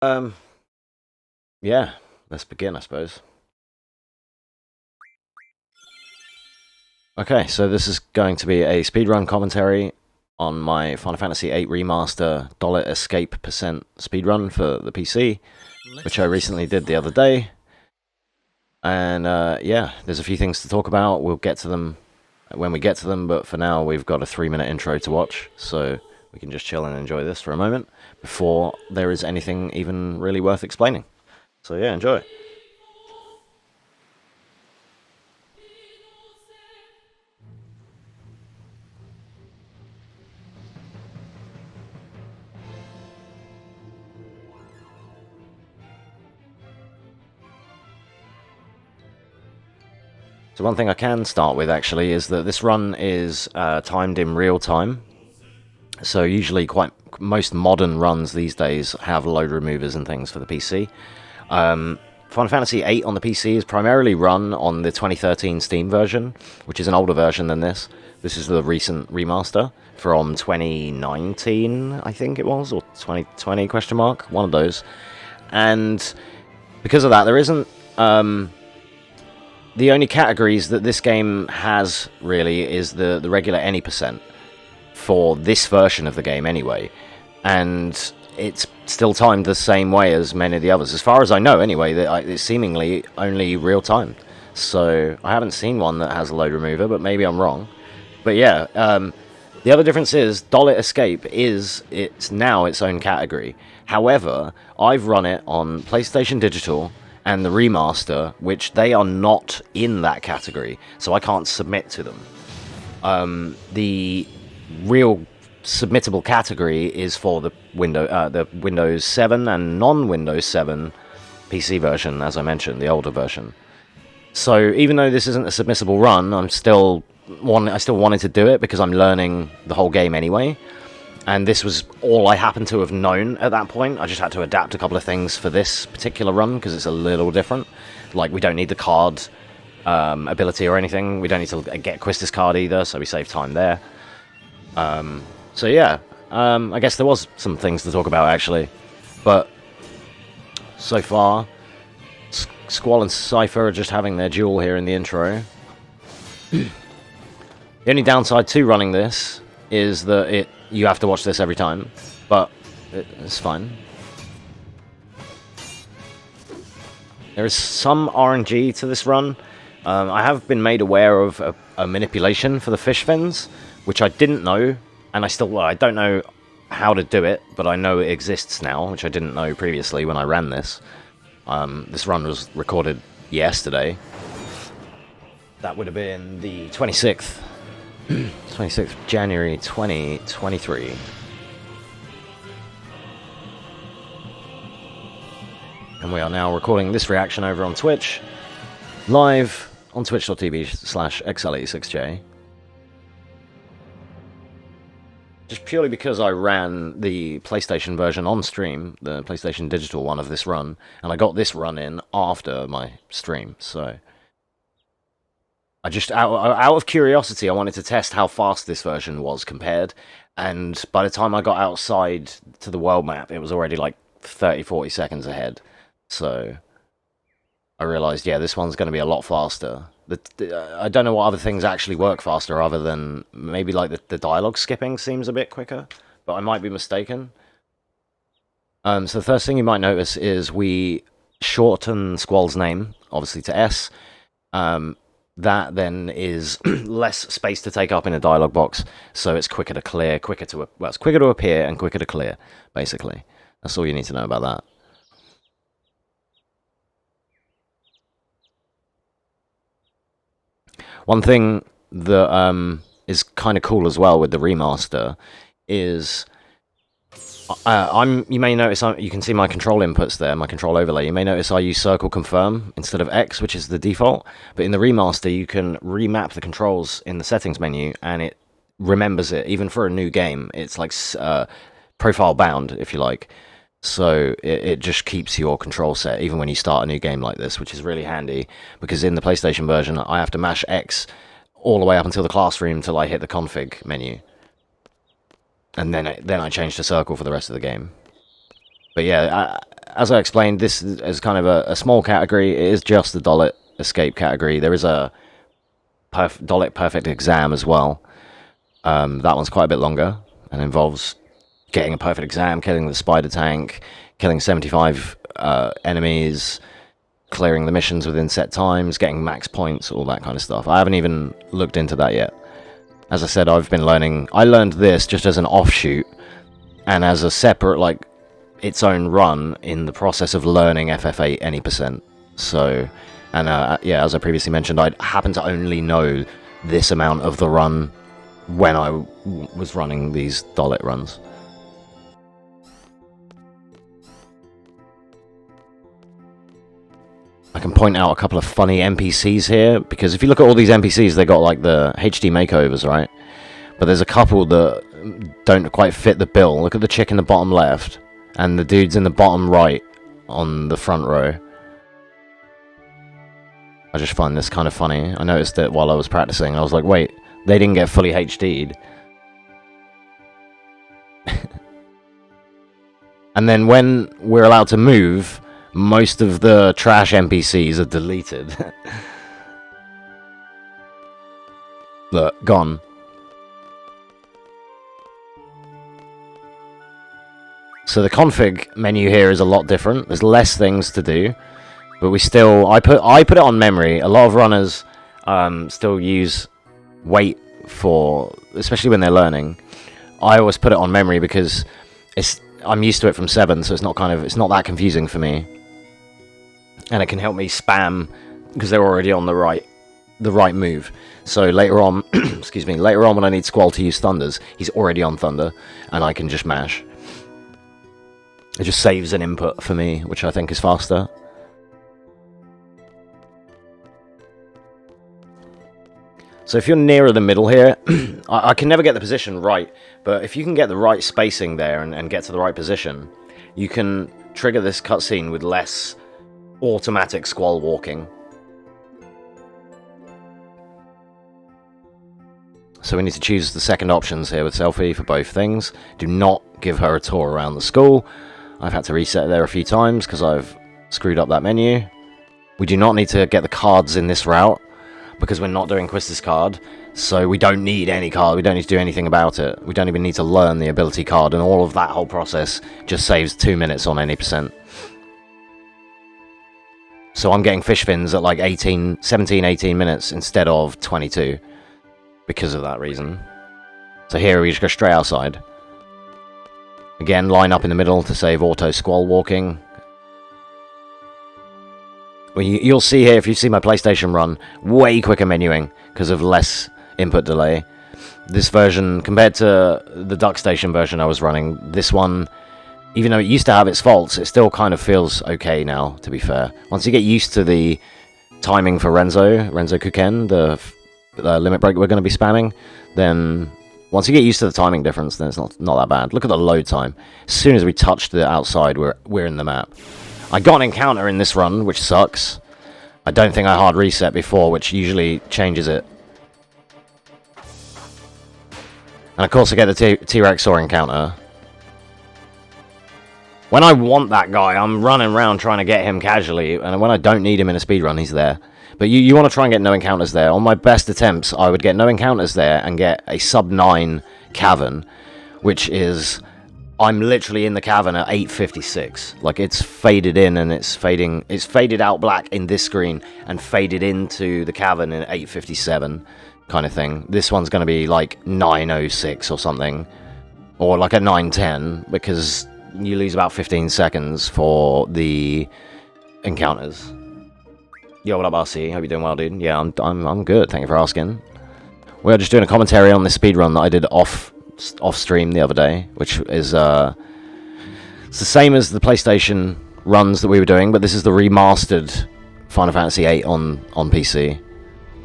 Um, yeah, let's begin, I suppose. Okay, so this is going to be a speedrun commentary on my Final Fantasy VIII Remaster Dollet Escape percent speedrun for the PC, which I recently did the other day. And yeah, there's a few things to talk about. We'll get to them when we get to them, but for now we've got a 3-minute intro to watch, so we can just chill and enjoy this for a moment before there is anything even really worth explaining. So yeah, enjoy. So one thing I can start with, actually, is that this run is timed in real time. So usually most modern runs these days have load removers and things for the PC. Final Fantasy VIII on the PC is primarily run on the 2013 Steam version, which is an older version than this. This is the recent remaster from 2019, I think it was, or 2020 question mark, one of those. And because of that, there isn't the only categories that this game has, really, is the regular any percent for this version of the game, anyway. And it's still timed the same way as many of the others. As far as I know, anyway, it's seemingly only real-time. So I haven't seen one that has a load remover, but maybe I'm wrong. But yeah, the other difference is Dollet Escape it's now its own category. However, I've run it on PlayStation Digital and the remaster, which they are not in that category, so I can't submit to them. The real submittable category is for the Windows 7 and non-Windows 7 PC version, as I mentioned, the older version. So even though this isn't a submissible run, I still wanted to do it because I'm learning the whole game anyway. And this was all I happened to have known at that point. I just had to adapt a couple of things for this particular run because it's a little different. Like, we don't need the card ability or anything. We don't need to get Quistis card either, so we save time there. So yeah, I guess there was some things to talk about, actually. But so far, Squall and Cypher are just having their duel here in the intro. The only downside to running this is that you have to watch this every time, but it's fine. There is some RNG to this run. I have been made aware of a manipulation for the fish fins, which I didn't know, and I don't know how to do it, but I know it exists now, which I didn't know previously when I ran this. This run was recorded yesterday. That would have been the 26th. 26th January 2023. And we are now recording this reaction over on Twitch, live on twitch.tv/XLE6J. Just purely because I ran the PlayStation version on stream, the PlayStation Digital one of this run, and I got this run in after my stream, so I just, out of curiosity, I wanted to test how fast this version was compared, and by the time I got outside to the world map, it was already like 30-40 seconds ahead. So I realized, yeah, this one's going to be a lot faster. I don't know what other things actually work faster other than maybe like the dialogue skipping seems a bit quicker, but I might be mistaken. So the first thing you might notice is we shorten Squall's name, obviously, to S. That then is less space to take up in a dialogue box, so it's quicker to clear, it's quicker to appear and quicker to clear, basically. That's all you need to know about that. One thing that is kind of cool as well with the remaster is you may notice you can see my control inputs there, my control overlay. You may notice I use circle confirm instead of X, which is the default. But in the remaster, you can remap the controls in the settings menu, and it remembers it even for a new game. It's like profile bound, if you like. So it just keeps your control set even when you start a new game like this, which is really handy because in the PlayStation version, I have to mash X all the way up until the classroom until I hit the config menu. And then I change to circle for the rest of the game. But yeah, as I explained, this is kind of a small category. It is just the Dollet escape category. There is a Dollet perfect exam as well. That one's quite a bit longer and involves getting a perfect exam, killing the spider tank, killing 75 enemies, clearing the missions within set times, getting max points, all that kind of stuff. I haven't even looked into that yet. As I said, I've been learning. I learned this just as an offshoot and as a separate, like, its own run in the process of learning FF8 any percent. So, and yeah, as I previously mentioned, I happen to only know this amount of the run when I was running these Dollet runs. I can point out a couple of funny NPCs here, because if you look at all these NPCs, they got like the HD makeovers, right? But there's a couple that don't quite fit the bill. Look at the chick in the bottom left, and the dudes in the bottom right on the front row. I just find this kind of funny. I noticed it while I was practicing. I was like, wait, they didn't get fully HD'd. And then when we're allowed to move, most of the trash NPCs are deleted. Look, gone. So the config menu here is a lot different. There's less things to do, but we still... I put it on memory. A lot of runners still use wait for... especially when they're learning. I always put it on memory because I'm used to it from 7, so it's not that confusing for me. And it can help me spam because they're already on the right move. So later on, excuse me, later on when I need Squall to use Thunders, he's already on Thunder, and I can just mash. It just saves an input for me, which I think is faster. So if you're nearer the middle here, I can never get the position right, but if you can get the right spacing there and get to the right position, you can trigger this cutscene with less automatic Squall walking. So we need to choose the second options here with Selfie for both things. Do not give her a tour around the school. I've had to reset there a few times because I've screwed up that menu. We do not need to get the cards in this route because we're not doing Quistis card, so we don't need any card. We don't need to do anything about it. We don't even need to learn the ability card, and all of that whole process just saves 2 minutes on any percent. So I'm getting fish fins at like 17, 18 minutes instead of 22 because of that reason. So here we just go straight outside. Again, line up in the middle to save auto Squall walking. Well, you'll see here, if you see my PlayStation run, way quicker menuing because of less input delay. This version, compared to the Duck Station version I was running, this one, even though it used to have its faults, it still kind of feels okay now, to be fair. Once you get used to the timing for Renzo Kuken, the limit break we're going to be spamming, then once you get used to the timing difference, then it's not that bad. Look at the load time. As soon as we touch the outside, we're in the map. I got an encounter in this run, which sucks. I don't think I hard reset before, which usually changes it. And of course I get the T-Rex or encounter. When I want that guy, I'm running around trying to get him casually, and when I don't need him in a speedrun, he's there. But you want to try and get no encounters there. On my best attempts, I would get no encounters there and get a sub-9 cavern, which is... I'm literally in the cavern at 8:56. Like, it's faded in and it's faded out black in this screen and faded into the cavern at 8:57 kind of thing. This one's going to be like 9:06 or something, or like a 9:10, because you lose about 15 seconds for the encounters. Yo, what up, RC? Hope you're doing well, dude. Yeah, I'm good. Thank you for asking. We are just doing a commentary on this speedrun that I did off stream the other day, which is it's the same as the PlayStation runs that we were doing, but this is the remastered Final Fantasy VIII on PC.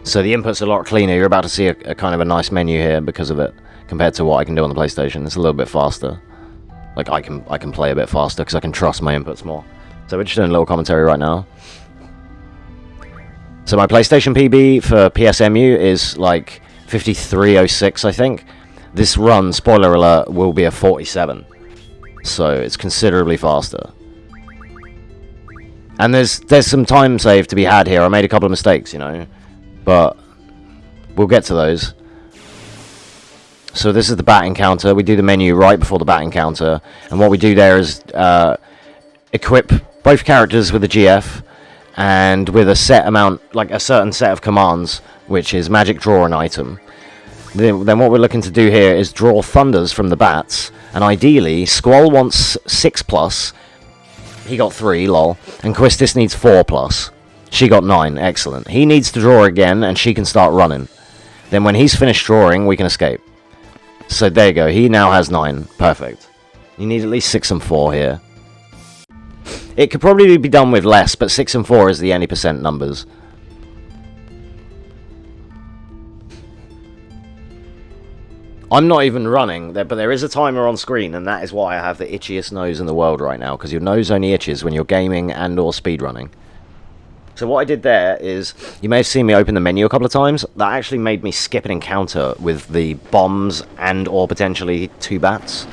So the input's a lot cleaner. You're about to see a kind of a nice menu here because of it, compared to what I can do on the PlayStation. It's a little bit faster. Like, I can play a bit faster because I can trust my inputs more. So we're just doing a little commentary right now. So my PlayStation PB for PSMU is like 53:06, I think. This run, spoiler alert, will be a 47. So it's considerably faster. And there's some time save to be had here. I made a couple of mistakes, you know, but we'll get to those. So this is the bat encounter. We do the menu right before the bat encounter, and what we do there is equip both characters with a GF and with a set amount, like a certain set of commands, which is magic, draw an item. Then what we're looking to do here is draw thunders from the bats, and ideally Squall wants 6+, he got 3, lol, and Quistis needs 4+, she got 9, excellent. He needs to draw again and she can start running. Then when he's finished drawing, we can escape. So there you go, he now has 9, perfect. You need at least 6 and 4 here. It could probably be done with less, but 6 and 4 is the any percent numbers. I'm not even running, but there is a timer on screen, and that is why I have the itchiest nose in the world right now, because your nose only itches when you're gaming and or speedrunning. So what I did there is, you may have seen me open the menu a couple of times, that actually made me skip an encounter with the bombs and or potentially 2 bats.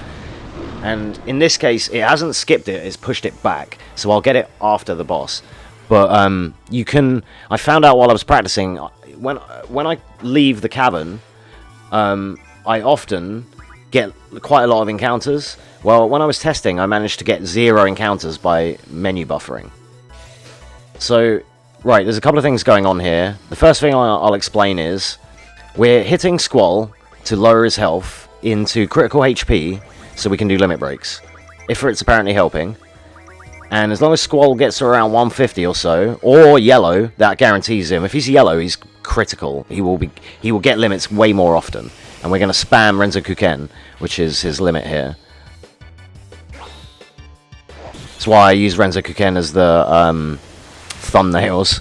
And in this case, it hasn't skipped it, it's pushed it back, so I'll get it after the boss. But you can, I found out while I was practicing, when I leave the cavern, I often get quite a lot of encounters. Well, when I was testing, I managed to get 0 encounters by menu buffering. So, right, there's a couple of things going on here. The first thing I'll explain is, we're hitting Squall to lower his health into critical HP, so we can do limit breaks. Ifrit's apparently helping. And as long as Squall gets to around 150 or so, or yellow, that guarantees him. If he's yellow, he's critical. He will get limits way more often. And we're going to spam Renzokuken, which is his limit here. That's why I use Renzokuken as the thumbnails,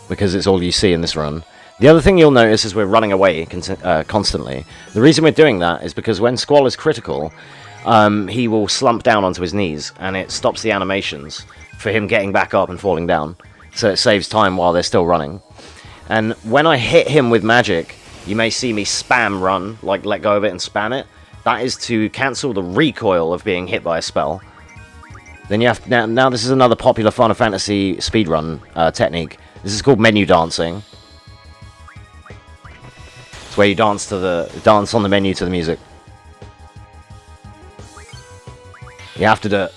because it's all you see in this run. The other thing you'll notice is we're running away constantly. The reason we're doing that is because when Squall is critical, he will slump down onto his knees, and it stops the animations for him getting back up and falling down. So it saves time while they're still running. And when I hit him with magic, you may see me spam run, like let go of it and spam it. That is to cancel the recoil of being hit by a spell. Then you have now this is another popular Final Fantasy speedrun technique. This is called menu dancing. It's where you dance on the menu to the music. You have to do it.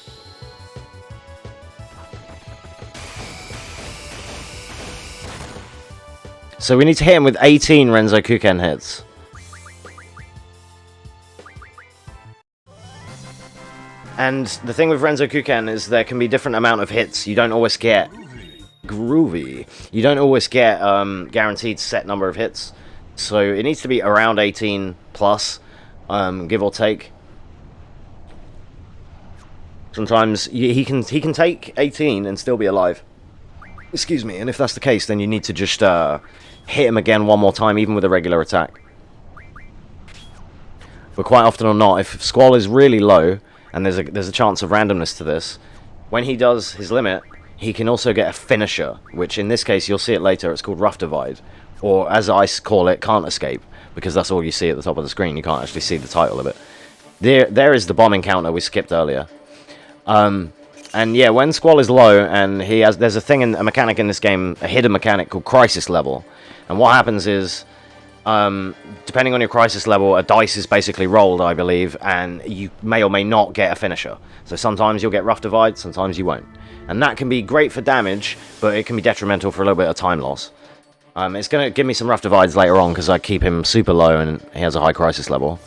So we need to hit him with 18 Renzokuken hits. And the thing with Renzokuken is there can be different amount of hits. You don't always get groovy. You don't always get guaranteed set number of hits. So it needs to be around 18 plus, give or take. Sometimes he can take 18 and still be alive. Excuse me. And if that's the case, then you need to just hit him again one more time, even with a regular attack. But quite often or not, if Squall is really low, and there's a chance of randomness to this, when he does his limit, he can also get a finisher, which in this case, you'll see it later, it's called Rough Divide. Or as I call it, Can't Escape, because that's all you see at the top of the screen, you can't actually see the title of it. There is the bomb encounter we skipped earlier. And yeah, when Squall is low, and there's a mechanic in this game, a hidden mechanic called Crisis Level. And what happens is, depending on your crisis level, a dice is basically rolled, I believe, and you may or may not get a finisher. So sometimes you'll get Rough Divide, sometimes you won't. And that can be great for damage, but it can be detrimental for a little bit of time loss. It's going to give me some Rough Divides later on, because I keep him super low and he has a high crisis level.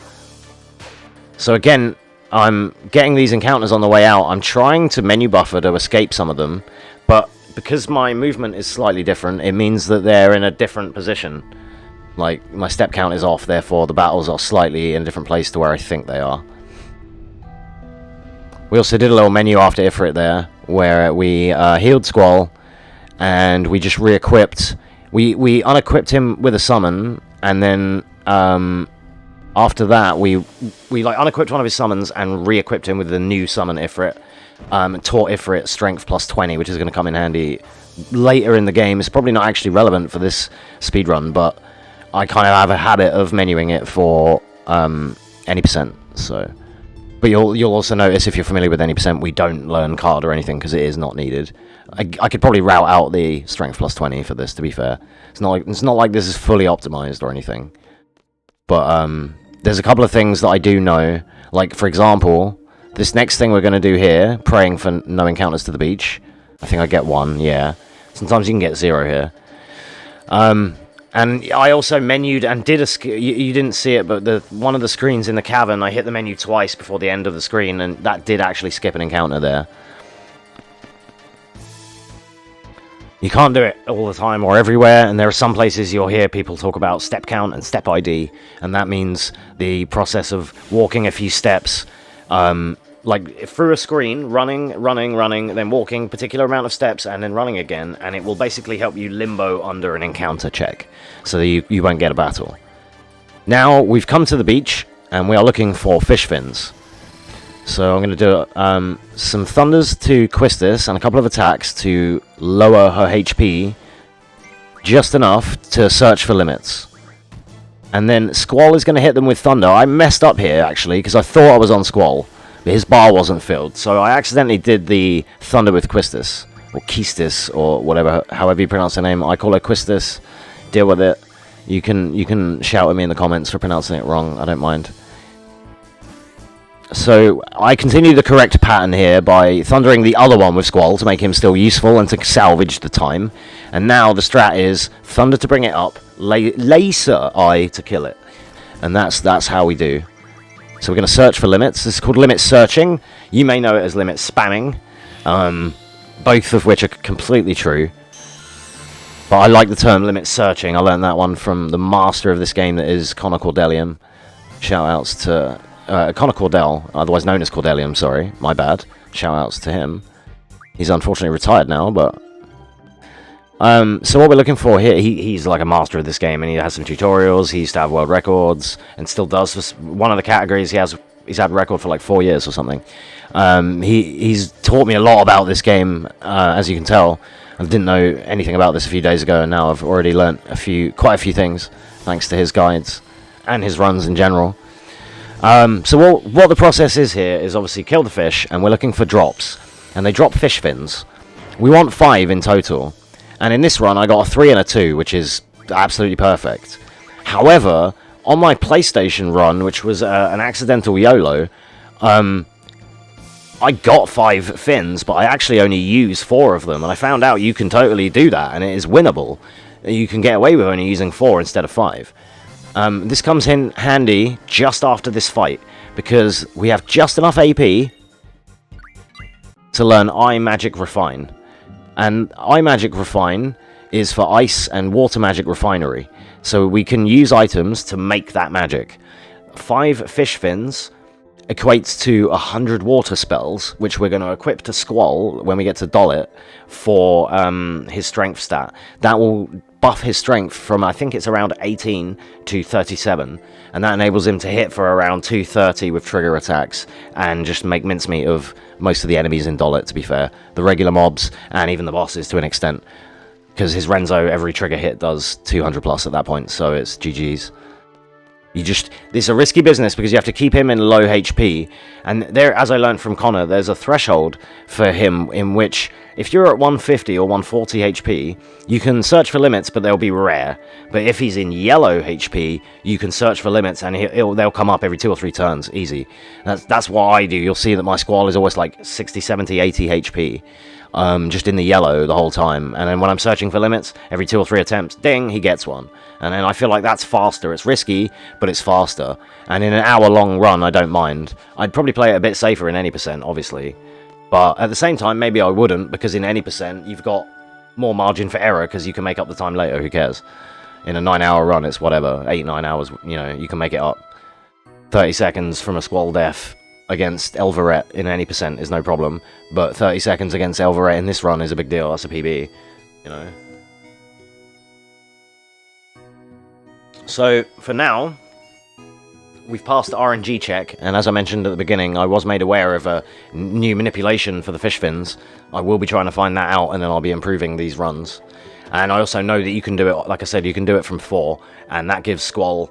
So again, I'm getting these encounters on the way out. I'm trying to menu buffer to escape some of them, but because my movement is slightly different, it means that they're in a different position. Like, my step count is off, therefore the battles are slightly in a different place to where I think they are. We also did a little menu after Ifrit there, where we healed Squall, and we just re-equipped. We unequipped him with a summon, and then after that we like unequipped one of his summons and re-equipped him with the new summon Ifrit. Taught Ifrit strength plus 20, which is going to come in handy later in the game. It's probably not actually relevant for this speedrun, but I kind of have a habit of menuing it for any percent. So, But you'll also notice, if you're familiar with any percent, we don't learn card or anything because it is not needed. I could probably route out the strength plus 20 for this, to be fair. It's not like this is fully optimized or anything. But there's a couple of things that I do know. Like, for example, this next thing we're going to do here, praying for no encounters to the beach. I think I get 1, yeah. Sometimes you can get 0 here. And I also menued and did you didn't see it, but one of the screens in the cavern, I hit the menu twice before the end of the screen, and that did actually skip an encounter there. You can't do it all the time or everywhere, and there are some places you'll hear people talk about step count and step ID, and that means the process of walking a few steps, like through a screen, running, then walking a particular amount of steps, and then running again, and it will basically help you limbo under an encounter check, so that you won't get a battle. Now, we've come to the beach, and we are looking for fish fins. So I'm going to do some thunders to Quistis and a couple of attacks to lower her HP just enough to search for limits. And then Squall is going to hit them with thunder. I messed up here, actually, because I thought I was on Squall, but his bar wasn't filled. So I accidentally did the thunder with Quistis, or Quistis, or whatever, however you pronounce her name. I call her Quistis. Deal with it. You can shout at me in the comments for pronouncing it wrong. I don't mind. So I continue the correct pattern here by thundering the other one with Squall to make him still useful and to salvage the time. And now the strat is thunder to bring it up, laser eye to kill it. And that's how we do. So we're going to search for limits. This is called limit searching. You may know it as limit spamming. Both of which are completely true. But I like the term limit searching. I learned that one from the master of this game, that is Connor Cordelium. Shout outs to Connor Cordell, otherwise known as Cordelium, sorry, my bad. Shout outs to him. He's unfortunately retired now, but so what we're looking for here, he's like a master of this game, and he has some tutorials. He used to have world records, and still does. One of the categories he's had a record for like 4 years or something. He's taught me a lot about this game, as you can tell. I didn't know anything about this a few days ago, and now I've already learnt quite a few things thanks to his guides and his runs in general. So what the process is here is obviously kill the fish, and we're looking for drops, and they drop fish fins. We want 5 in total, and in this run I got a 3 and a 2, which is absolutely perfect. However, on my PlayStation run, which was an accidental YOLO, I got 5 fins, but I actually only used 4 of them, and I found out you can totally do that, and it is winnable. You can get away with only using 4 instead of 5. This comes in handy just after this fight, because we have just enough AP to learn Eye Magic Refine. And Eye Magic Refine is for Ice and Water Magic Refinery, so we can use items to make that magic. 5 fish fins equates to 100 water spells, which we're going to equip to Squall when we get to Dollet for his strength stat. That will buff his strength from, I think it's around 18 to 37, and that enables him to hit for around 230 with trigger attacks, and just make mincemeat of most of the enemies in Dollet, to be fair. The regular mobs, and even the bosses to an extent, because his Renzo, every trigger hit does 200 plus at that point, so it's GG's. It's a risky business because you have to keep him in low HP, and there, as I learned from Connor, there's a threshold for him in which if you're at 150 or 140 HP, you can search for limits, but they'll be rare. But if he's in yellow HP, you can search for limits, and they'll come up every 2 or 3 turns, easy. That's what I do. You'll see that my Squall is always like 60, 70, 80 HP. Just in the yellow the whole time, and then when I'm searching for limits, every 2 or 3 attempts, ding, he gets one. And then I feel like that's faster. It's risky, but it's faster. And in an hour-long run, I don't mind. I'd probably play it a bit safer in any percent, obviously. But at the same time, maybe I wouldn't, because in any percent, you've got more margin for error, because you can make up the time later, who cares? In a 9-hour run, it's whatever, 8, 9 hours, you can make it up. 30 seconds from a Squall death against Elvaret in any percent is no problem, but 30 seconds against Elvaret in this run is a big deal. That's a PB, So, for now, we've passed the RNG check, and as I mentioned at the beginning, I was made aware of a new manipulation for the fish fins. I will be trying to find that out, and then I'll be improving these runs. And I also know that you can do it, like I said, you can do it from 4, and that gives Squall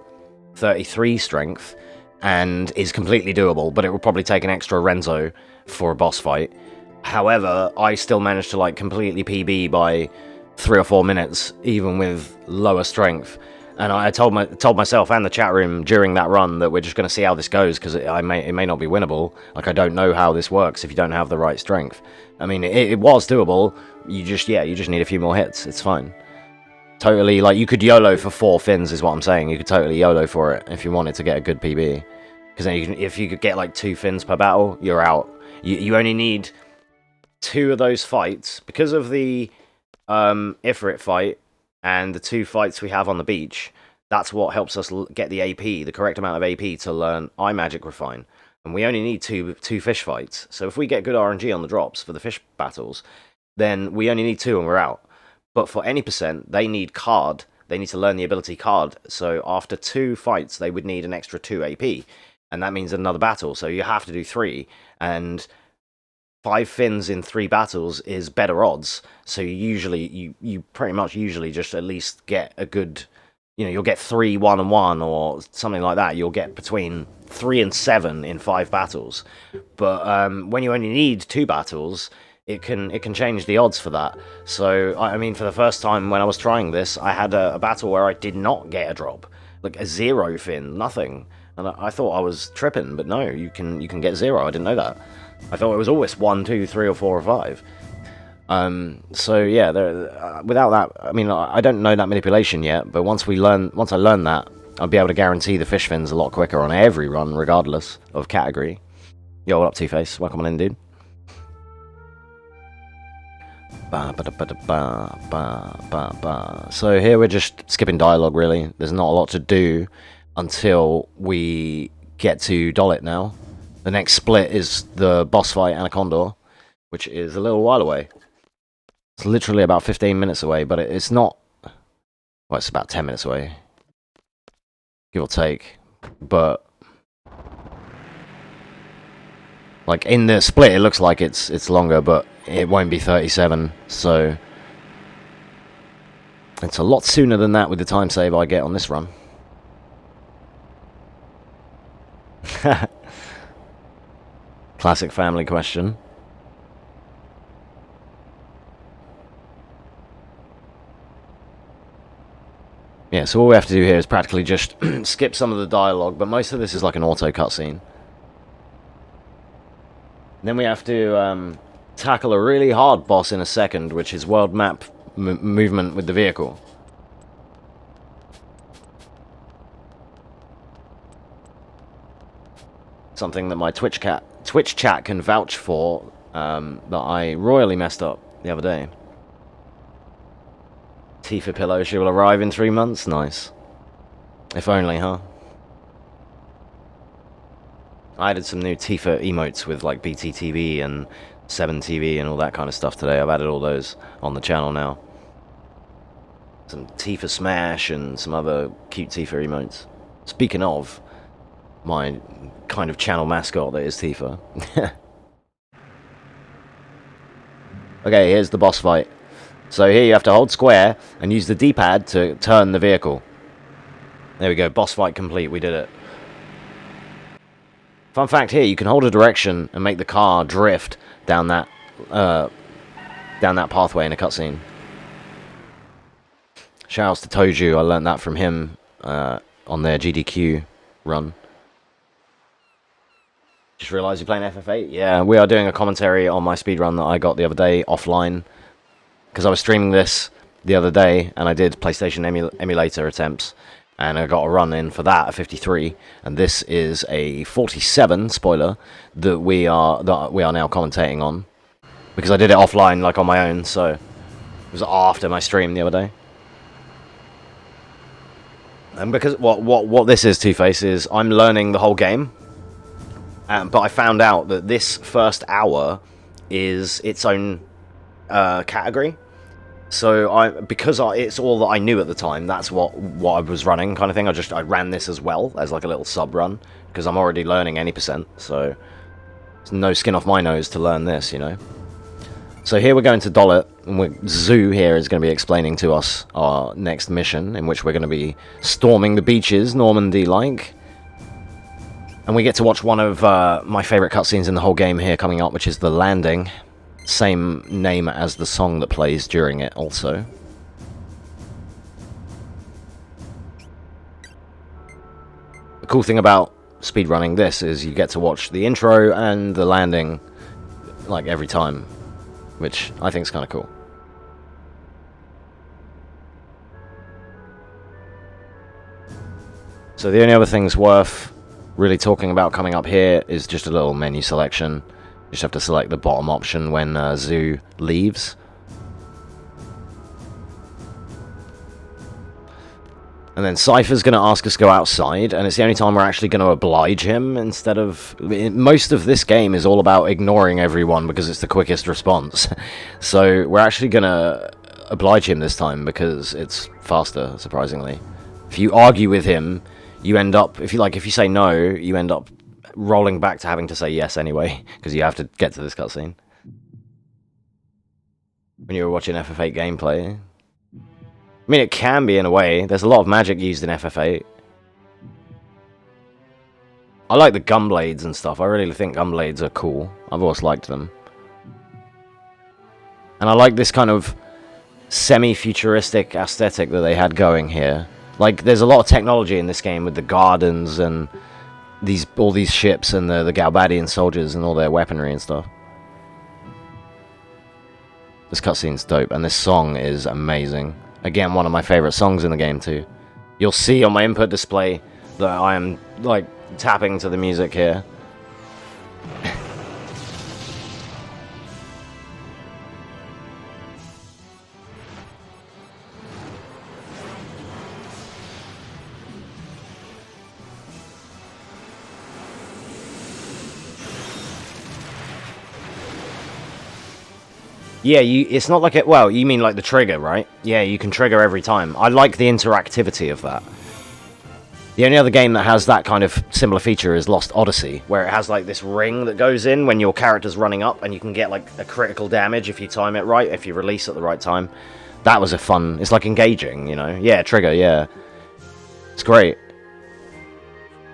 33 strength. and is completely doable, but it will probably take an extra Renzo for a boss fight. However, I still managed to like completely PB by 3 or 4 minutes, even with lower strength. And I told myself and the chat room during that run that we're just going to see how this goes, because it may not be winnable. Like, I don't know how this works if you don't have the right strength. I mean, it was doable. You just need a few more hits. It's fine. Totally, like, you could YOLO for 4 fins is what I'm saying. You could totally YOLO for it if you wanted to get a good PB. Because then if you could get like 2 fins per battle, you're out. You only need 2 of those fights because of the Ifrit fight and the 2 fights we have on the beach. That's what helps us get the AP, the correct amount of AP to learn iMagic Refine. And we only need two fish fights. So if we get good RNG on the drops for the fish battles, then we only need 2 and we're out. But for any percent, they need card. They need to learn the ability card. So after 2 fights, they would need an extra 2 AP. And that means another battle. So you have to do 3. And 5 fins in 3 battles is better odds. So you pretty much usually just at least get a good, you'll get 3 1-on-1 or something like that. You'll get between 3 and 7 in 5 battles. But when you only need 2 battles, it can change the odds for that. So I mean, for the first time when I was trying this, I had a battle where I did not get a drop, like a 0 fin, nothing. And I thought I was tripping, but no, you can get 0. I didn't know that. I thought it was always 1, 2, 3, or 4, or 5. So yeah, without that, I mean, I don't know that manipulation yet. But once I learn that, I'll be able to guarantee the fish fins a lot quicker on every run, regardless of category. Yo, what up, Two-Face? Welcome on in, dude. So here we're just skipping dialogue, really. There's not a lot to do until we get to Dollet now. The next split is the boss fight Anaconda, which is a little while away. It's literally about 15 minutes away, but it's not... Well, it's about 10 minutes away, give or take. But like, in the split, it looks like it's longer, but it won't be 37, so it's a lot sooner than that with the time save I get on this run. Classic family question. Yeah, so all we have to do here is practically just skip some of the dialogue, but most of this is like an auto cutscene. Then we have to tackle a really hard boss in a second, which is world map movement with the vehicle. Something that my Twitch chat can vouch for, that I royally messed up the other day. Tifa pillow, she will arrive in 3 months. Nice. If only, huh? I added some new Tifa emotes with like BTTV and 7TV and all that kind of stuff today. I've added all those on the channel now. Some Tifa Smash and some other cute Tifa emotes. Speaking of my kind of channel mascot that is Tifa. Okay, here's the boss fight. So here you have to hold square and use the D-pad to turn the vehicle. There we go, boss fight complete, we did it. Fun fact here, you can hold a direction and make the car drift down that pathway in a cutscene. Shoutouts to Toju, I learned that from him on their GDQ run. Just realised you're playing FF8? Yeah, we are doing a commentary on my speedrun that I got the other day offline. Because I was streaming this the other day, and I did PlayStation emulator attempts. And I got a run in for that at 53, and this is a 47 spoiler that we are now commentating on, because I did it offline, like on my own. So it was after my stream the other day. And because what this is, Two-Face, is I'm learning the whole game, but I found out that this first hour is its own category. So because it's all that I knew at the time, that's what I was running, kind of thing. I ran this as well as like a little sub run, because I'm already learning any percent, so there's no skin off my nose to learn this, you know. So here we're going to Dollet, and Zoo here is going to be explaining to us our next mission, in which we're going to be storming the beaches, Normandy-like. And we get to watch one of my favourite cutscenes in the whole game here coming up, which is the landing. Same name as the song that plays during it also. The cool thing about speedrunning this is you get to watch the intro and the landing like every time, which I think is kind of cool. So the only other things worth really talking about coming up here is just a little menu selection. You just have to select the bottom option when Zoo leaves. And then Cypher's going to ask us to go outside, and it's the only time we're actually going to oblige him instead of... Most of this game is all about ignoring everyone because it's the quickest response. So we're actually going to oblige him this time because it's faster, surprisingly. If you argue with him, you end up... If you say no, you end up rolling back to having to say yes anyway, because you have to get to this cutscene. When you were watching FF8 gameplay... I mean, it can be in a way. There's a lot of magic used in FF8. I like the gunblades and stuff. I really think gunblades are cool. I've always liked them. And I like this kind of semi-futuristic aesthetic that they had going here. Like, there's a lot of technology in this game with the gardens and all these ships and the Galbadian soldiers and all their weaponry and stuff. This cutscene's dope, and this song is amazing. Again, one of my favorite songs in the game too. You'll see on my input display that I am like tapping to the music here. Yeah, it's not like it... Well, you mean like the trigger, right? Yeah, you can trigger every time. I like the interactivity of that. The only other game that has that kind of similar feature is Lost Odyssey, where it has like this ring that goes in when your character's running up, and you can get like a critical damage if you time it right, if you release at the right time. That was a fun... It's like engaging, you know? Yeah, trigger, yeah. It's great.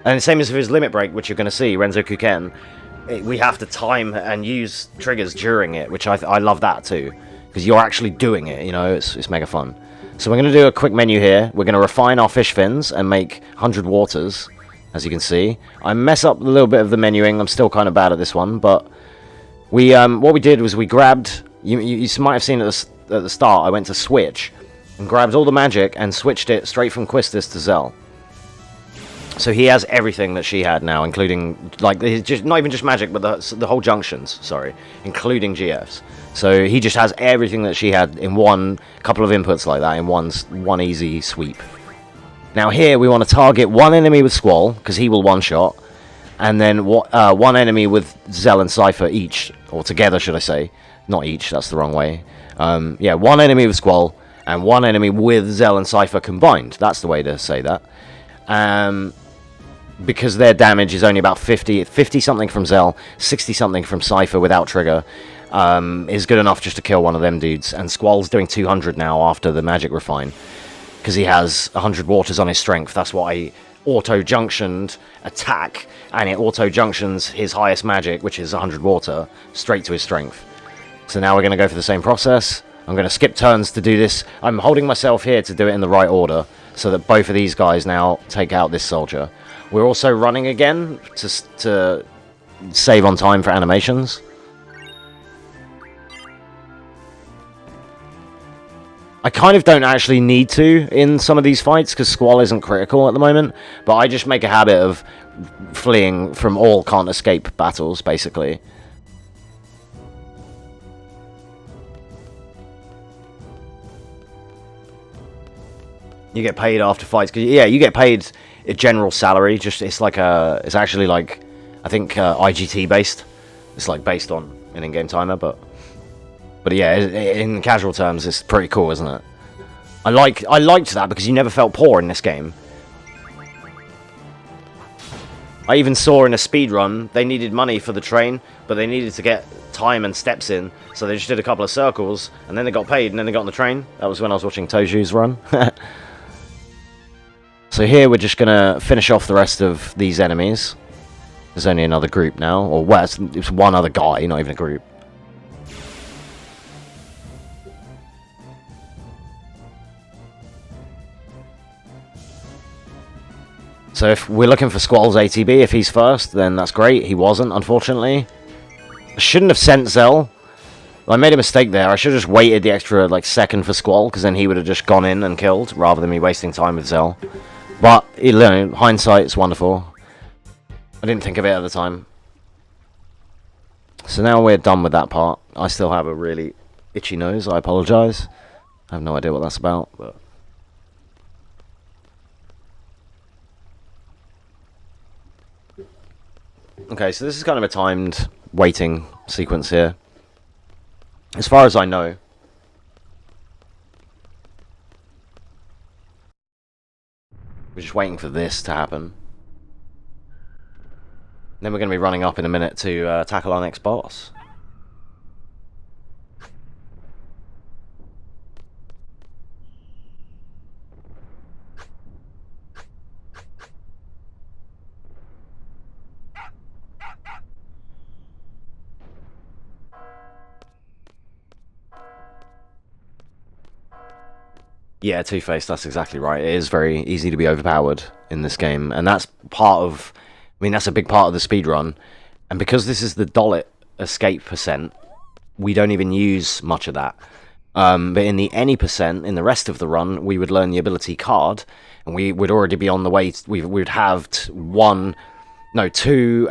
And the same as with his limit break, which you're going to see, Renzo Kuken. We have to time and use triggers during it, which I love that too, because you're actually doing it, you know, it's mega fun. So we're going to do a quick menu here. We're going to refine our fish fins and make 100 waters, as you can see. I mess up a little bit of the menuing. I'm still kind of bad at this one, but we what we did was we grabbed... You might have seen at the start, I went to switch and grabbed all the magic and switched it straight from Quistis to Zell. So he has everything that she had now, including, like, just not even just magic, but the whole junctions, sorry, including GFs. So he just has everything that she had in one couple of inputs like that, in one easy sweep. Now here, we want to target one enemy with Squall, because he will one-shot, and then one enemy with Zell and Cypher each, or together, should I say. Not each, that's the wrong way. Yeah, one enemy with Squall, and one enemy with Zell and Cypher combined. That's the way to say that. Because their damage is only about 50 something from Zell, 60 something from Cypher without trigger, is good enough just to kill one of them dudes. And Squall's doing 200 now after the magic refine, because he has 100 waters on his strength. That's why I auto-junctioned attack, and it auto-junctions his highest magic, which is 100 water, straight to his strength. So now we're going to go for the same process. I'm going to skip turns to do this. I'm holding myself here to do it in the right order, so that both of these guys now take out this soldier. We're also running again to save on time for animations. I kind of don't actually need to in some of these fights because Squall isn't critical at the moment, but I just make a habit of fleeing from all can't escape battles, basically. You get paid after fights, cause, yeah, you get paid a general salary. Just it's actually like, I think IGT based. It's like based on an in-game timer, but yeah, in casual terms, it's pretty cool, isn't it? I liked that because you never felt poor in this game. I even saw in a speedrun they needed money for the train, but they needed to get time and steps in, so they just did a couple of circles, and then they got paid, and then they got on the train. That was when I was watching Toju's run. So here we're just going to finish off the rest of these enemies. There's only another group now, or well, it's one other guy, not even a group. So if we're looking for Squall's ATB, if he's first, then that's great. He wasn't, unfortunately. I shouldn't have sent Zell. I made a mistake there. I should have just waited the extra like second for Squall, because then he would have just gone in and killed, rather than me wasting time with Zell. But, you know, hindsight's wonderful. I didn't think of it at the time. So now we're done with that part. I still have a really itchy nose. I apologise. I have no idea what that's about, but... Okay, so this is kind of a timed waiting sequence here. As far as I know. We're just waiting for this to happen. Then we're going to be running up in a minute to tackle our next boss. Yeah, Two-Face, that's exactly right. It is very easy to be overpowered in this game, and that's part of... I mean, that's a big part of the speedrun, and because this is the Dollet escape percent, we don't even use much of that. But in the any percent, in the rest of the run, we would learn the ability card, and we would already be on the way... We would have two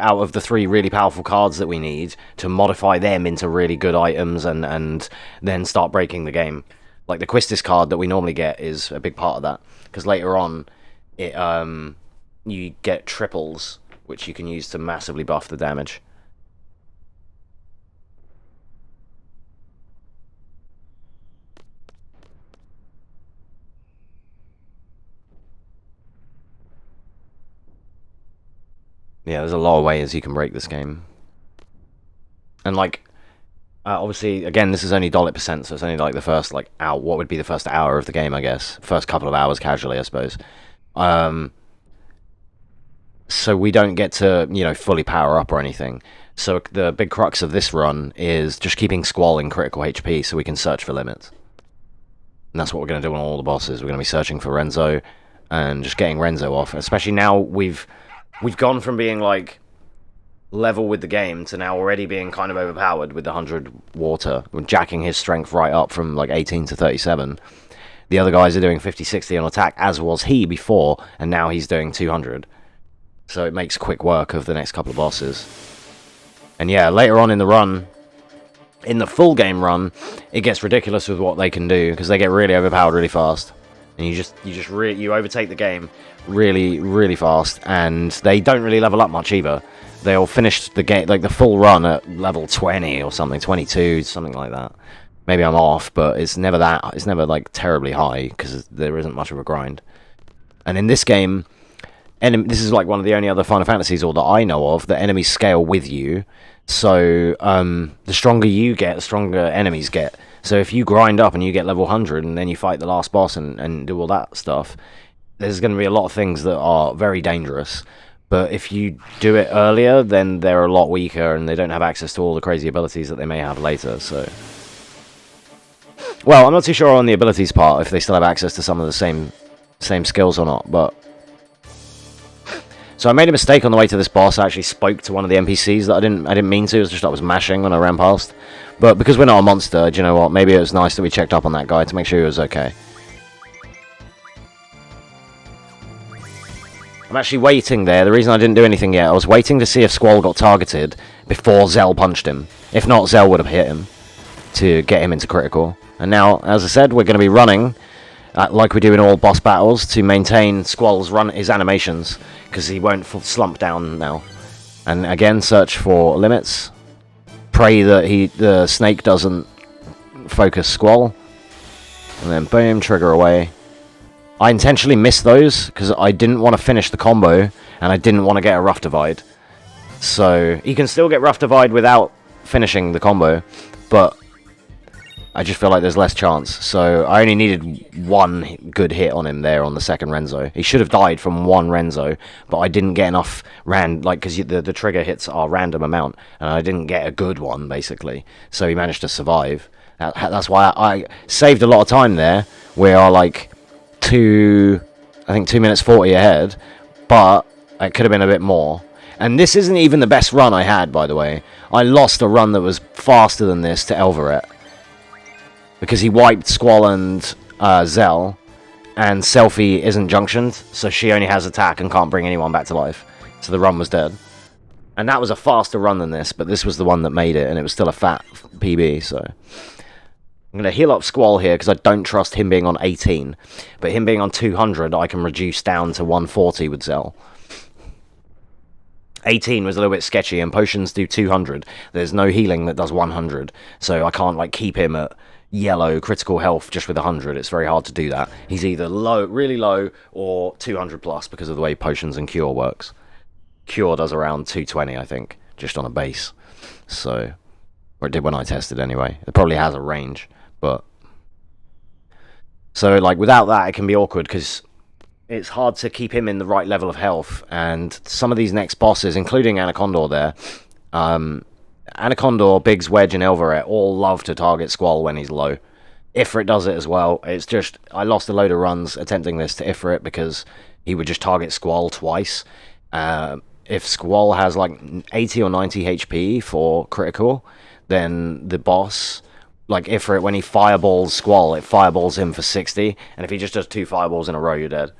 out of the 3 really powerful cards that we need to modify them into really good items and then start breaking the game. Like the Quistis card that we normally get is a big part of that, because later on, it you get triples, which you can use to massively buff the damage. Yeah, there's a lot of ways you can break this game, and like. Obviously, again, this is only Dollet percent, so it's only like the first, like, what would be the first hour of the game, I guess. First couple of hours, casually, I suppose. So we don't get to, you know, fully power up or anything. So the big crux of this run is just keeping Squall in critical HP so we can search for limits. And that's what we're going to do on all the bosses. We're going to be searching for Renzo and just getting Renzo off. Especially now we've gone from being, like... level with the game to now already being kind of overpowered with the 100 water, jacking his strength right up from like 18 to 37. The other guys are doing 50-60 on attack, as was he before, and now he's doing 200. So it makes quick work of the next couple of bosses. And yeah, later on in the run, in the full game run, it gets ridiculous with what they can do, because they get really overpowered really fast. And you overtake the game really, really fast, and they don't really level up much either. They'll finish the game, like the full run, at level 20 or something, 22, something like that. Maybe I'm off, but it's never like terribly high, because there isn't much of a grind. And in this game, this is like one of the only other Final Fantasies, or that I know of, that enemies scale with you. So the stronger you get, the stronger enemies get. So if you grind up and you get level 100, and then you fight the last boss and do all that stuff, there's going to be a lot of things that are very dangerous. But if you do it earlier, then they're a lot weaker, and they don't have access to all the crazy abilities that they may have later, so... Well, I'm not too sure on the abilities part, if they still have access to some of the same skills or not, but... So I made a mistake on the way to this boss. I actually spoke to one of the NPCs that I didn't mean to. It was just I was mashing when I ran past. But because we're not a monster, do you know what? Maybe it was nice that we checked up on that guy to make sure he was okay. I'm actually waiting there. The reason I didn't do anything yet, I was waiting to see if Squall got targeted before Zell punched him. If not, Zell would have hit him to get him into critical. And now, as I said, we're going to be running, like we do in all boss battles, to maintain Squall's his animations, because he won't slump down now. And again, search for limits. Pray that the snake doesn't focus Squall. And then boom, trigger away. I intentionally missed those, because I didn't want to finish the combo, and I didn't want to get a rough divide. So, you can still get rough divide without finishing the combo, but I just feel like there's less chance. So I only needed one good hit on him there on the second Renzo. He should have died from one Renzo, but I didn't get enough because the trigger hits are random amount, and I didn't get a good one, basically. So he managed to survive. That's why I saved a lot of time there. We are like 2 minutes 40 ahead, but it could have been a bit more. And this isn't even the best run I had, by the way. I lost a run that was faster than this to Elveret, because he wiped Squall and Zell, and Selfie isn't junctioned, so she only has attack and can't bring anyone back to life. So the run was dead. And that was a faster run than this, but this was the one that made it, and it was still a fat PB, so... I'm going to heal up Squall here, because I don't trust him being on 18. But him being on 200, I can reduce down to 140 with Zell. 18 was a little bit sketchy, and potions do 200. There's no healing that does 100, so I can't like keep him at yellow critical health just with 100. It's very hard to do that. He's either low, really low, or 200 plus because of the way potions and cure works. Cure does around 220, I think, just on a base. So, or it did when I tested anyway. It probably has a range, but so like without that, it can be awkward because it's hard to keep him in the right level of health, and some of these next bosses, including Anacondor there, Anacondor, Biggs, Wedge, and Elveret all love to target Squall when he's low. Ifrit does it as well. It's just, I lost a load of runs attempting this to Ifrit because he would just target Squall twice. If Squall has like 80 or 90 HP for critical, then the boss, like Ifrit, when he fireballs Squall, it fireballs him for 60, and if he just does 2 fireballs in a row, you're dead.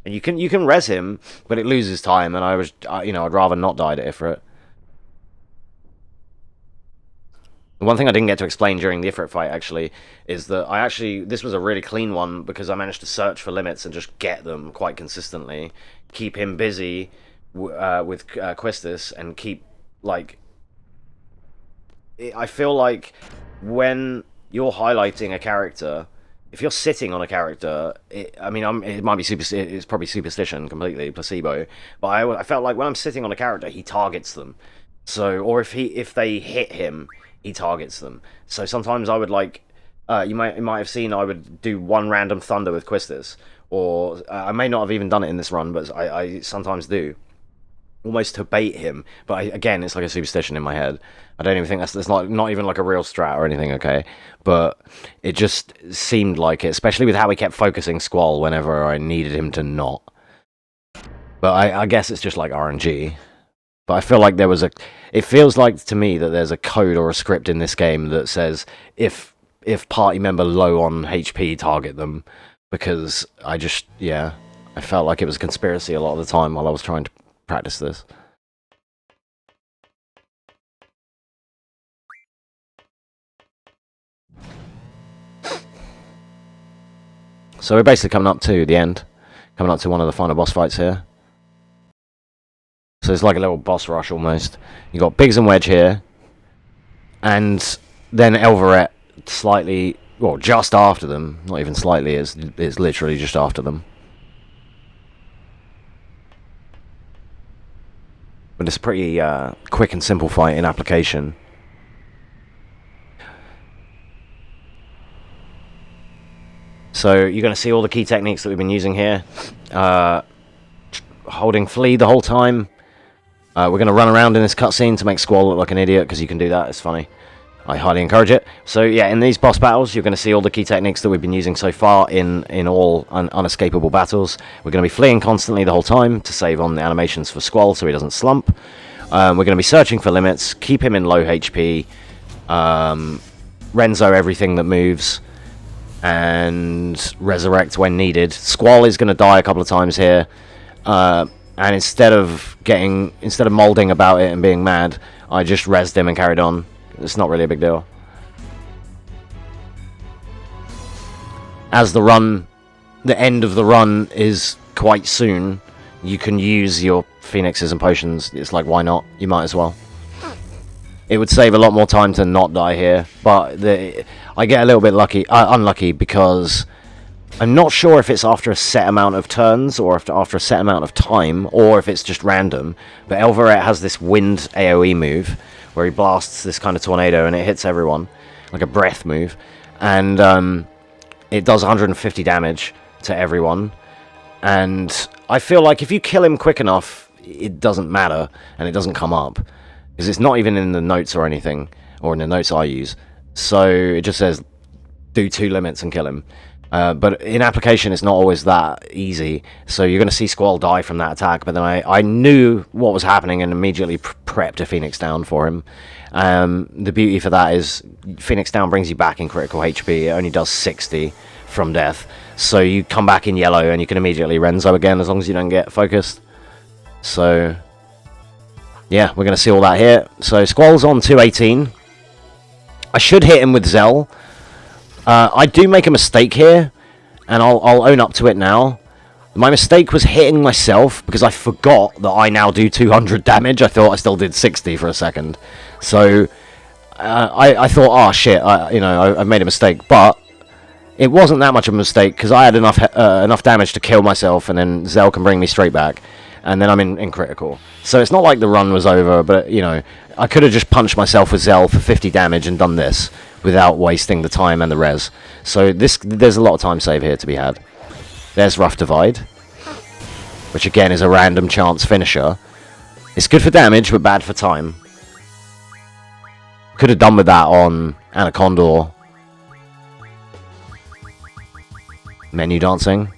And you can res him, but it loses time, and I'd rather not die to Ifrit. The one thing I didn't get to explain during the Ifrit fight, actually, is that this was a really clean one, because I managed to search for limits and just get them quite consistently. Keep him busy with Quistis, and keep, like... I feel like when you're highlighting a character... If you're sitting on a character, it might be it's probably superstition, completely placebo. But I felt like when I'm sitting on a character, he targets them. So, or if they hit him, he targets them. So sometimes I would like, you might have seen I would do one random thunder with Quistis, or I may not have even done it in this run, but I sometimes do, almost to bait him. But again, it's like a superstition in my head. I don't even think that's not even like a real strat or anything, okay? But it just seemed like it, especially with how he kept focusing Squall whenever I needed him to not. But I guess it's just like RNG. But I feel like it feels like to me that there's a code or a script in this game that says if party member low on HP, target them. Because I felt like it was a conspiracy a lot of the time while I was trying to practice this. So we're basically coming up to the end. Coming up to one of the final boss fights here. So it's like a little boss rush almost. You got Biggs and Wedge here. And then Elveret slightly, well, just after them. Not even slightly, it's literally just after them. But it's a pretty quick and simple fight in application. So you're going to see all the key techniques that we've been using here. Holding flee the whole time. We're going to run around in this cutscene to make Squall look like an idiot, because you can do that, it's funny. I highly encourage it. So yeah, in these boss battles, you're going to see all the key techniques that we've been using so far in all unescapable battles. We're going to be fleeing constantly the whole time to save on the animations for Squall so he doesn't slump. We're going to be searching for limits, keep him in low HP, Renzo everything that moves, and resurrect when needed. Squall is going to die a couple of times here, and instead of molding about it and being mad, I just rezzed him and carried on. It's not really a big deal. As the end of the run is quite soon, you can use your phoenixes and potions. It's like, why not? You might as well. It would save a lot more time to not die here, but I get a little bit unlucky, because I'm not sure if it's after a set amount of turns, or after a set amount of time, or if it's just random. But Elveret has this wind AoE move, where he blasts this kind of tornado, and it hits everyone, like a breath move. and it does 150 damage to everyone. And I feel like if you kill him quick enough, it doesn't matter, and it doesn't come up. Because it's not even in the notes or anything, or in the notes I use. So it just says, do 2 limits and kill him. But in application, it's not always that easy. So you're going to see Squall die from that attack, but then I knew what was happening and immediately prepped a Phoenix Down for him. The beauty for that is Phoenix Down brings you back in critical HP. It only does 60 from death. So you come back in yellow and you can immediately Renzo again as long as you don't get focused. So yeah, we're going to see all that here. So Squall's on 218. I should hit him with Zell. I do make a mistake here, and I'll own up to it now. My mistake was hitting myself because I forgot that I now do 200 damage. I thought I still did 60 for a second. So I thought, oh shit, I've made a mistake. But it wasn't that much of a mistake because I had enough damage to kill myself, and then Zell can bring me straight back, and then I'm in critical. So it's not like the run was over, but I could have just punched myself with Zell for 50 damage and done this without wasting the time and the res. So there's a lot of time save here to be had. There's Rough Divide, which again is a random chance finisher. It's good for damage, but bad for time. Could have done with that on Anaconda. Menu dancing.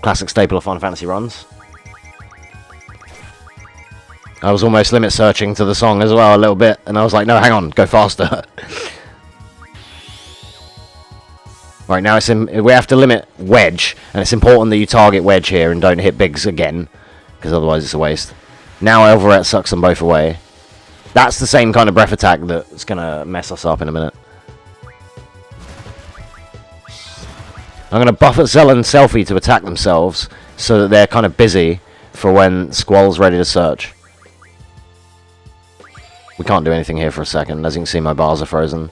Classic staple of Final Fantasy runs. I was almost limit searching to the song as well a little bit, and I was like, no, hang on, go faster. Right, now we have to limit Wedge, and it's important that you target Wedge here and don't hit Biggs again, because otherwise it's a waste. Now Elvaret sucks them both away. That's the same kind of breath attack that's going to mess us up in a minute. I'm going to buff Zell and Selfie to attack themselves so that they're kind of busy for when Squall's ready to search. We can't do anything here for a second. As you can see, my bars are frozen.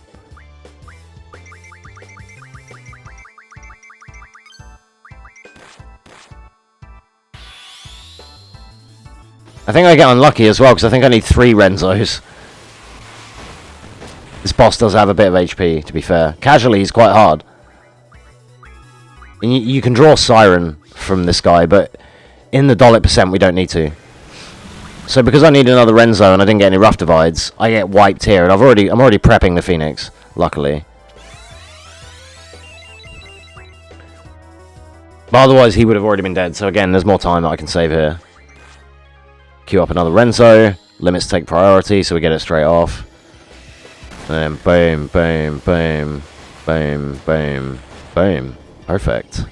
I think I get unlucky as well because I think I need 3 Renzos. This boss does have a bit of HP, to be fair. Casually, he's quite hard. And you can draw Siren from this guy, but in the Dollet percent, we don't need to. So because I need another Renzo and I didn't get any Rough Divides, I get wiped here, and I'm already prepping the Phoenix, luckily. But otherwise, he would have already been dead. So again, there's more time that I can save here. Queue up another Renzo. Limits take priority, so we get it straight off. And boom, boom, boom, boom, boom, boom. Perfect.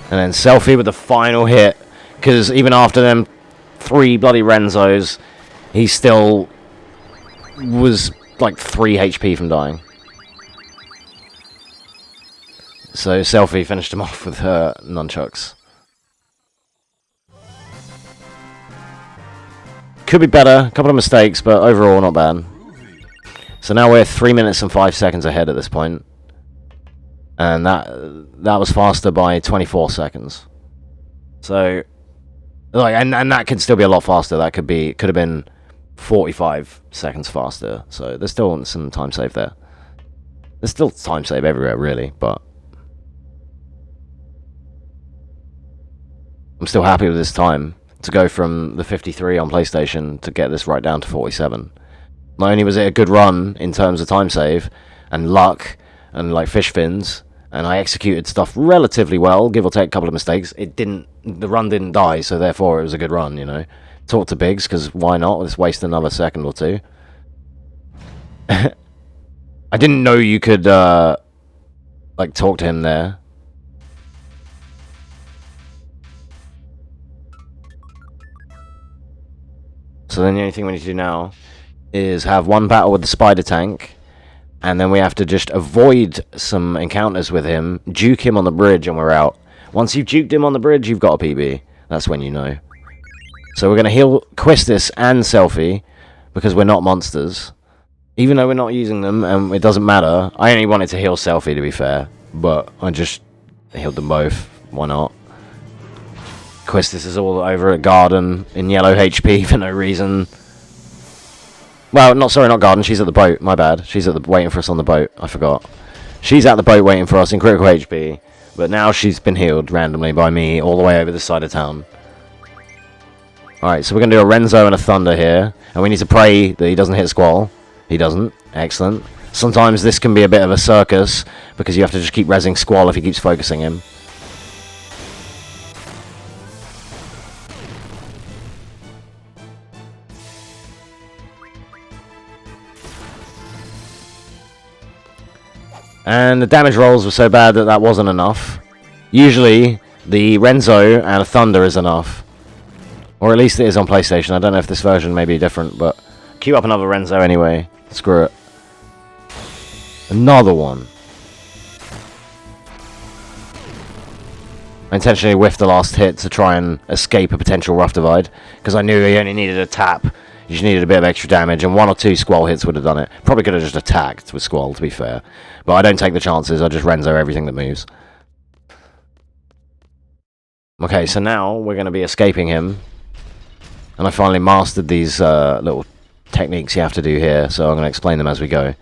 And then Selfie with the final hit, because even after them 3 bloody Renzos, he still was like 3 HP from dying. So Selfie finished him off with her nunchucks. Could be better, a couple of mistakes, but overall not bad. So now we're 3 minutes and 5 seconds ahead at this point. And that was faster by 24 seconds. So, like, and that could still be a lot faster. That could have been 45 seconds faster. So there's still some time save there. There's still time save everywhere, really, but I'm still happy with this time to go from the 53 on PlayStation to get this right down to 47. Not only was it a good run in terms of time save and luck and like fish fins, and I executed stuff relatively well, give or take a couple of mistakes. The run didn't die, so therefore it was a good run, Talk to Biggs, because why not? Let's waste another second or 2. I didn't know you could, like, talk to him there. So then the only thing we need to do now is have one battle with the spider tank, and then we have to just avoid some encounters with him, juke him on the bridge, and we're out. Once you've juked him on the bridge, you've got a PB. That's when you know. So we're going to heal Quistis and Selfie, because we're not monsters. Even though we're not using them, and it doesn't matter. I only wanted to heal Selfie, to be fair, but I just healed them both. Why not? Quistis is all over at Garden in yellow HP for no reason. Well, not Garden. She's at the boat. My bad. She's at the waiting for us on the boat. I forgot. She's at the boat waiting for us in critical HP. But now she's been healed randomly by me all the way over this side of town. Alright, so we're going to do a Renzo and a Thunder here. And we need to pray that he doesn't hit Squall. He doesn't. Excellent. Sometimes this can be a bit of a circus, because you have to just keep rezzing Squall if he keeps focusing him. And the damage rolls were so bad that wasn't enough. Usually, the Renzo and a Thunder is enough. Or at least it is on PlayStation. I don't know if this version may be different, but queue up another Renzo anyway. Screw it. Another one. I intentionally whiffed the last hit to try and escape a potential Rough Divide, because I knew he only needed a tap. You just needed a bit of extra damage, and 1 or 2 Squall hits would have done it. Probably could have just attacked with Squall, to be fair. But I don't take the chances, I just Renzo everything that moves. Okay, so now we're going to be escaping him. And I finally mastered these little techniques you have to do here, so I'm going to explain them as we go.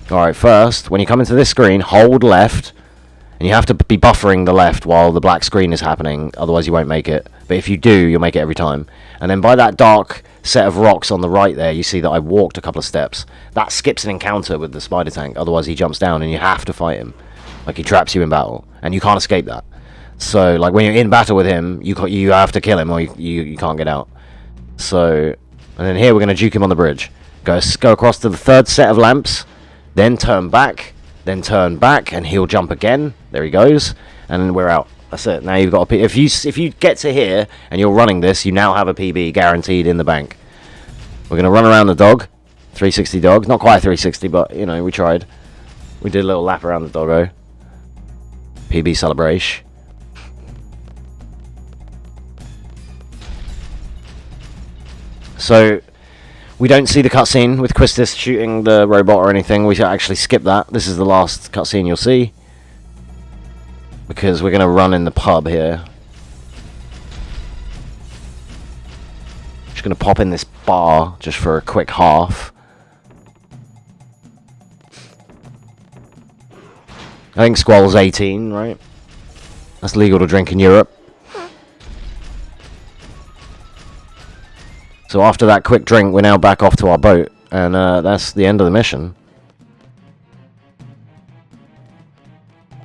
Alright, first, when you come into this screen, hold left, and you have to be buffering the left while the black screen is happening, otherwise you won't make it. But if you do, you'll make it every time. And then by that dark set of rocks on the right there, you see that I walked a couple of steps. That skips an encounter with the spider tank, otherwise he jumps down and you have to fight him. Like, he traps you in battle, and you can't escape that. So, like, when you're in battle with him, you have to kill him, or you can't get out. So, and then here we're going to juke him on the bridge. Go across to the third set of lamps, then turn back, and he'll jump again. There he goes, and then we're out. That's it. Now you've got a P. If you get to here and you're running this, you now have a PB guaranteed in the bank. We're gonna run around the dog, 360 dog. Not quite 360, but you know we tried. We did a little lap around the doggo. PB celebration. So we don't see the cutscene with Quistis shooting the robot or anything. We actually skip that. This is the last cutscene you'll see, because we're going to run in the pub here. Just going to pop in this bar just for a quick half. I think Squall's 18, right? That's legal to drink in Europe. So after that quick drink, we're now back off to our boat, and that's the end of the mission.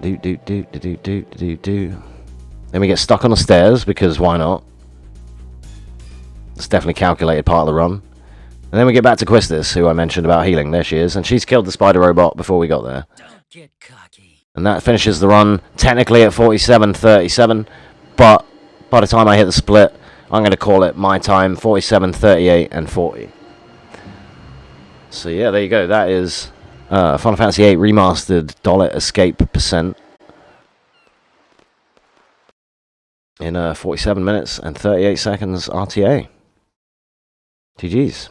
Then we get stuck on the stairs, because why not? It's definitely calculated part of the run. And then we get back to Quistis, who I mentioned about healing. There she is, and she's killed the spider robot before we got there. Don't get cocky. And that finishes the run, technically at 47:37, but by the time I hit the split, I'm going to call it my time, 47, 38, and 40. So yeah, there you go. That is Final Fantasy VIII Remastered Dollet Escape percent in 47 minutes and 38 seconds RTA. GG's.